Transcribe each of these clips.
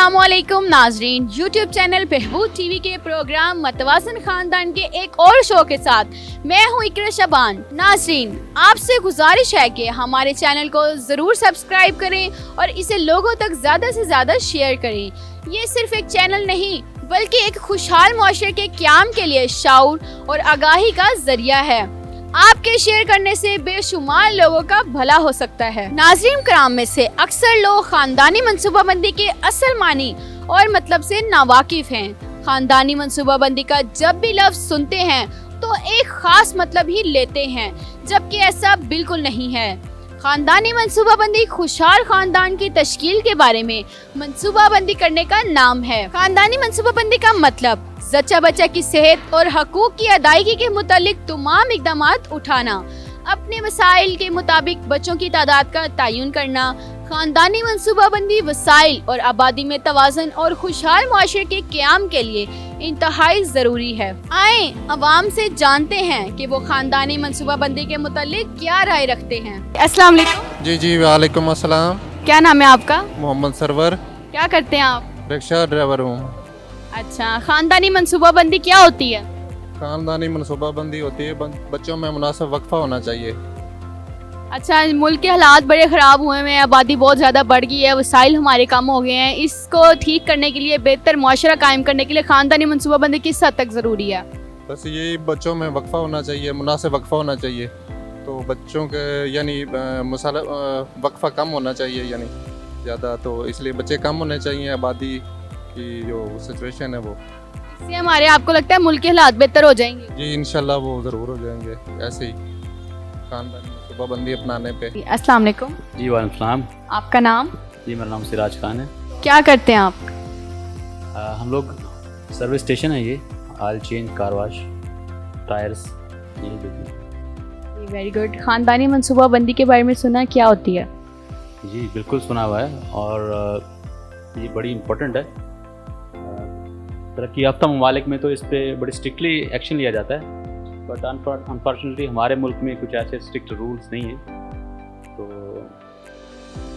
अस्सलामुअलैकुम नाजरीन, YouTube channel बहबूद TV के प्रोग्राम मतवाज़न खानदान के एक और शो के साथ मैं हूँ इकरा शबान। नाजरीन, आपसे गुजारिश है कि हमारे चैनल को ज़रूर सब्सक्राइब करें और इसे लोगों तक ज़्यादा से ज़्यादा शेयर करें। ये सिर्फ एक चैनल नहीं बल्कि एक खुशहाल मुआशरे के क़याम के लिए शऊर और आगाही का ज़रिया है। आपके शेयर करने से बेशुमार लोगों का भला हो सकता है। नाज़रीन कराम में से अक्सर लोग खानदानी मनसूबाबंदी के असल मानी और मतलब से नावाकिफ हैं। खानदानी मनसूबाबंदी का जब भी लफ्ज़ सुनते हैं तो एक ख़ास मतलब ही लेते हैं, जबकि ऐसा बिल्कुल नहीं है। खानदानी मनसूबाबंदी खुशहाल खानदान की तश्कील के बारे में मनसूबाबंदी करने का नाम है। खानदानी मनसूबाबंदी का मतलब जच्चा बच्चा की सेहत और हकूक की अदायगी के मुतालिक तमाम इक़दामात उठाना, अपने वसाइल के मुताबिक बच्चों की तादाद का तयन करना। खानदानी मनसूबाबंदी वसाइल और आबादी में तवाज़न और खुशहाल मुआशरे के क़याम के लिए इंतहाई ज़रूरी है। आए अवाम से जानते हैं कि वो खानदानी मनसूबाबंदी के मुतालिक क्या राय रखते हैं। अस्सलाम वालेकुम। जी वालेकुम अस्सलाम। क्या नाम है आपका? मोहम्मद सरवर। क्या करते हैं आप? रिक्शा ड्राइवर हूँ। अच्छा, खानदानी मनसूबाबंदी क्या होती है? खानदानी मनसूबाबंदी होती है बच्चों में मुनासिब वक्फा होना चाहिए। अच्छा, मुल्क के हालात बड़े ख़राब हुए हैं, आबादी बहुत ज़्यादा बढ़ गई है, वसाइल हमारे कम हो गए हैं। इसको ठीक करने के लिए, बेहतर मुआशरा कायम करने के लिए खानदानी मनसूबाबंदी किस हद तक ज़रूरी है? बस यही बच्चों में वक्फा होना चाहिए, मुनासिब वक्फा होना चाहिए। तो बच्चों के यानी वक्फा कम होना चाहिए, यानी ज़्यादा, तो इसलिए बच्चे कम होने चाहिए। आबादी की जो सिचुएशन है वो, इससे हमारे आपको लगता है मुल्क के हालात बेहतर हो जाएंगे? जी इंशाल्लाह वो ज़रूर हो जाएंगे ऐसे ही खानदानी मनसूबाबंदी अपनाने पे। अस्सलाम वालेकुम। जी वालेकुम सलाम। आपका नाम? जी मेरा नाम सिराज खान है। क्या करते हैं आप? हम लोग सर्विस स्टेशन है, ये oil change, car wash, tyres, यही बिजनेस। Very good. खानदानी मनसूबाबंदी के बारे में सुना, क्या होती है? जी बिल्कुल सुना हुआ है और ये बड़ी इम्पोर्टेंट है। तरक्की याफ्ता ममालिक में तो इस पर बड़ी स्ट्रिक्टली एक्शन लिया जाता है, बट अनफॉर्चुनेटली हमारे मुल्क में कुछ ऐसे स्ट्रिक्ट रूल्स नहीं हैं, तो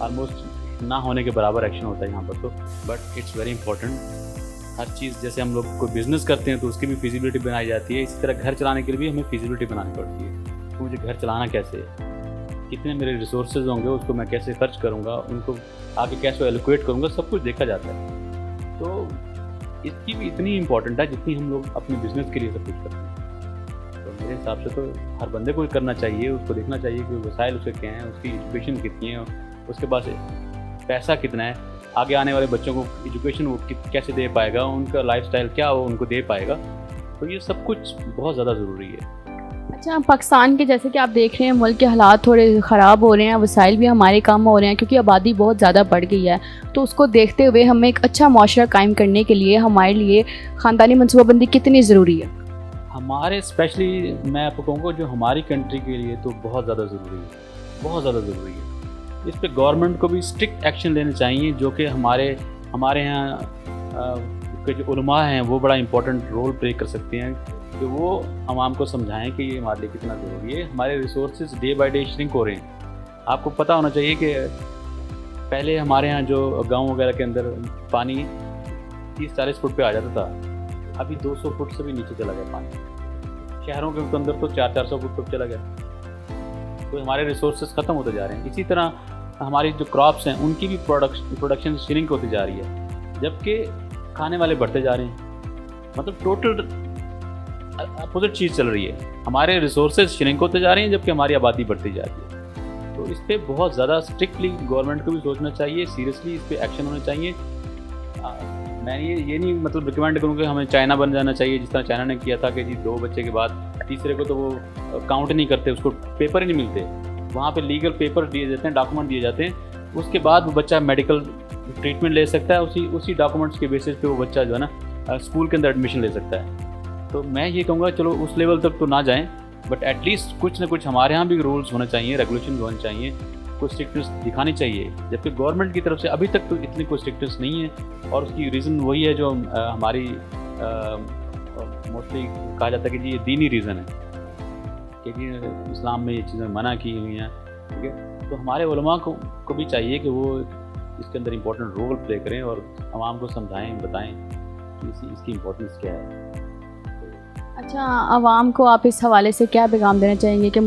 ऑलमोस्ट ना होने के बराबर एक्शन होता है यहाँ पर। तो बट इट्स वेरी इंपॉर्टेंट। हर चीज़, जैसे हम लोग कोई बिज़नेस करते हैं तो उसकी भी फिजिबिलिटी बनाई जाती है, इसी तरह घर चलाने के लिए भी हमें फिजिबिलिटी बनानी पड़ती है। तो मुझे घर चलाना कैसे है, कितने मेरे रिसोर्सेज होंगे, उसको मैं कैसे खर्च करूँगा, उनको आगे कैसे एलोकेट करूँगा, सब कुछ देखा जाता है। तो इसकी भी इतनी इम्पोर्टेंट है जितनी हम लोग अपने बिज़नेस के लिए सब कुछ करते हैं। तो मेरे हिसाब से तो हर बंदे को करना चाहिए, उसको देखना चाहिए कि वसाइल उसके क्या हैं, उसकी एजुकेशन कितनी है, उसके पास पैसा कितना है, आगे आने वाले बच्चों को एजुकेशन वो कैसे दे पाएगा, उनका लाइफस्टाइल क्या वो उनको दे पाएगा। तो ये सब कुछ बहुत ज़्यादा ज़रूरी है। अच्छा, पाकिस्तान के जैसे कि आप देख रहे हैं मुल्क के हालात थोड़े ख़राब हो रहे हैं, वसाइल भी हमारे कम हो रहे हैं क्योंकि आबादी बहुत ज़्यादा बढ़ गई है। तो उसको देखते हुए हमें एक अच्छा मुआशरा कायम करने के लिए हमारे लिए ख़ानदानी मनसूबाबंदी कितनी ज़रूरी है? हमारे स्पेशली मैं आपको कहूँगा जो हमारी कंट्री के लिए तो बहुत ज़्यादा ज़रूरी है, बहुत ज़्यादा ज़रूरी है। इस पर गवर्नमेंट को भी स्ट्रिक्ट एक्शन लेने चाहिए, जो कि हमारे यहाँ के जो उलमा हैं वो बड़ा इंपॉर्टेंट रोल प्ले कर सकते हैं कि वो आवाम को समझाएं कि ये हमारे लिए कितना ज़रूरी है। हमारे resources day by day shrink हो रहे हैं। आपको पता होना चाहिए कि पहले हमारे यहाँ जो गांव वगैरह के अंदर पानी 30-40 फुट पे आ जाता था, अभी 200 फुट से भी नीचे चला गया पानी। शहरों के अंदर तो 400-400 फुट तक चला गया। तो हमारे रिसोर्सेज ख़त्म होते जा रहे हैं। इसी तरह हमारी जो क्रॉप्स हैं उनकी भी प्रोडक्शन श्रिंक होती जा रही है, जबकि खाने वाले बढ़ते जा रहे हैं। मतलब टोटल अपोजिट चीज़ चल रही है। हमारे रिसोर्सेज श्रिंक होते जा रहे हैं जबकि हमारी आबादी बढ़ती जा रही है। तो इस पर बहुत ज़्यादा स्ट्रिक्टली गवर्नमेंट को भी सोचना चाहिए, सीरियसली इस पर एक्शन होना चाहिए। मैं ये नहीं मतलब रिकमेंड करूँगा कि हमें चाइना बन जाना चाहिए, जिस तरह चाइना ने किया था कि जी 2 बच्चे के बाद तीसरे को तो वो काउंट नहीं करते, उसको पेपर ही नहीं मिलते। वहाँ पर लीगल पेपर दिए जाते हैं, डॉक्यूमेंट दिए जाते हैं, उसके बाद वो बच्चा मेडिकल ट्रीटमेंट ले सकता है। उसी डॉक्यूमेंट्स के बेसिस पे वो बच्चा जो है ना स्कूल के अंदर एडमिशन ले सकता है। तो मैं ये कहूँगा चलो उस लेवल तक तो ना जाएं, बट एटलीस्ट कुछ ना कुछ हमारे यहाँ भी रूल्स होने चाहिए, रेगुलेशन होने चाहिए, कुछ स्ट्रिक्टनेस दिखानी चाहिए। जबकि गवर्नमेंट की तरफ से अभी तक तो इतनी कोई स्ट्रिक्टनेस नहीं है, और उसकी रीज़न वही है जो हमारी मोस्टली कहा जाता है कि जी ये दीनी रीज़न है, क्योंकि इस्लाम में ये चीज़ें मना की हुई हैं। ठीक है, तो हमारे उलमा को भी चाहिए कि वो اس کے اندر امپورٹنٹ رول پلے کریں اور عوام کو سمجھائیں بتائیں کہ اس کی امپورٹنس کیا ہے. اچھا، عوام کو آپ اس حوالے سے کیا پیغام دینا چاہیں گے کہ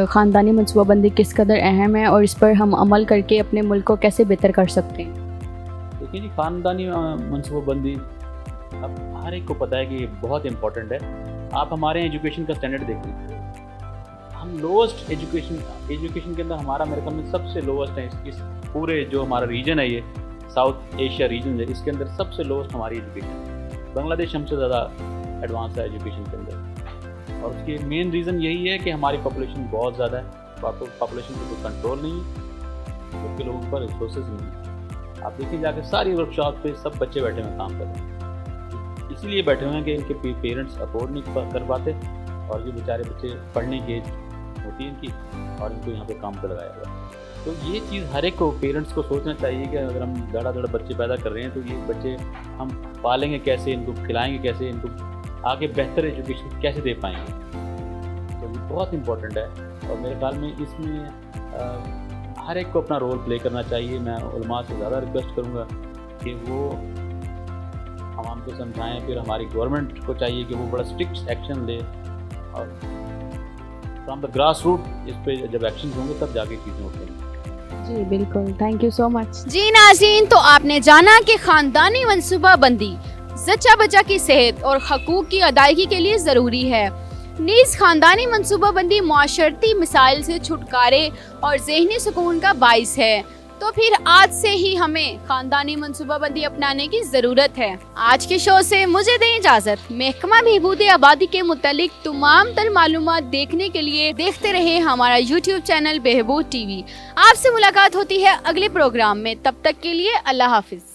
خاندانی منصوبہ بندی کس قدر اہم ہے اور اس پر ہم عمل کر کے اپنے ملک کو کیسے بہتر کر سکتے ہیں؟ دیکھیں جی، خاندانی منصوبہ بندی اب ہر ایک کو پتہ ہے کہ یہ بہت امپورٹنٹ ہے. آپ ہمارے ایجوکیشن کا اسٹینڈرڈ دیکھ لیجیے، ہم لوسٹ ایجوکیشن کے اندر ہمارا میرے خیال میں سب سے لوسٹ ہے. اس پورے جو ہمارا ریجن ہے، یہ ساؤتھ ایشیا ریجن ہے، اس کے اندر سب سے لوسٹ ہماری ایجوکیشن. بنگلہ دیش ہم سے زیادہ ایڈوانس ہے ایجوکیشن کے اندر، اور اس کی مین ریزن یہی ہے کہ ہماری پاپولیشن بہت زیادہ ہے. پاپولیشن کو کوئی کنٹرول نہیں ہے، کیونکہ لوگوں پر ریسورسز نہیں ہیں. آپ دیکھیں جا کے ساری ورک شاپ پہ سب بچے بیٹھے ہوئے کام کر رہے ہیں، اسی لیے بیٹھے ہوئے ہیں کہ ان کے پیرنٹس افورڈ نہیں کر پاتے، اور جو بیچارے بچے پڑھنے کی ایج ہوتی ہے ان کی، اور ان کو یہاں پہ کام پہ لگایا ہوا ہے. تو یہ چیز ہر ایک کو پیرنٹس کو سوچنا چاہیے کہ اگر ہم دڑا بچے پیدا کر رہے ہیں تو یہ بچے ہم پالیں گے کیسے، ان کو کھلائیں گے کیسے، ان کو آگے بہتر ایجوکیشن کیسے دے پائیں گے. تو یہ بہت امپورٹنٹ ہے، اور میرے خیال میں اس میں ہر ایک کو اپنا رول پلے کرنا چاہیے. میں علماء سے زیادہ ریکویسٹ کروں گا کہ وہ عوام کو سمجھائیں. پھر ہماری گورنمنٹ کو چاہیے کہ وہ بڑا اسٹرکٹ ایکشن لے، اور فرام دا گراس روٹ اس پہ جب ایکشن ہوں گے تب جا کے چیزیں ہوتی ہیں. جی بالکل، تھینک یو سو مچ. جی ناظرین، تو آپ نے جانا کہ خاندانی منصوبہ بندی زچہ بچہ کی صحت اور حقوق کی ادائیگی کے لیے ضروری ہے. نیز خاندانی منصوبہ بندی معاشرتی مسائل سے چھٹکارے اور ذہنی سکون کا باعث ہے. تو پھر آج سے ہی ہمیں خاندانی منصوبہ بندی اپنانے کی ضرورت ہے. آج کے شو سے مجھے دیں اجازت. محکمہ بہبود آبادی کے متعلق تمام تر معلومات دیکھنے کے لیے دیکھتے رہے ہمارا YouTube چینل بہبود TV. آپ سے ملاقات ہوتی ہے اگلے پروگرام میں، تب تک کے لیے اللہ حافظ.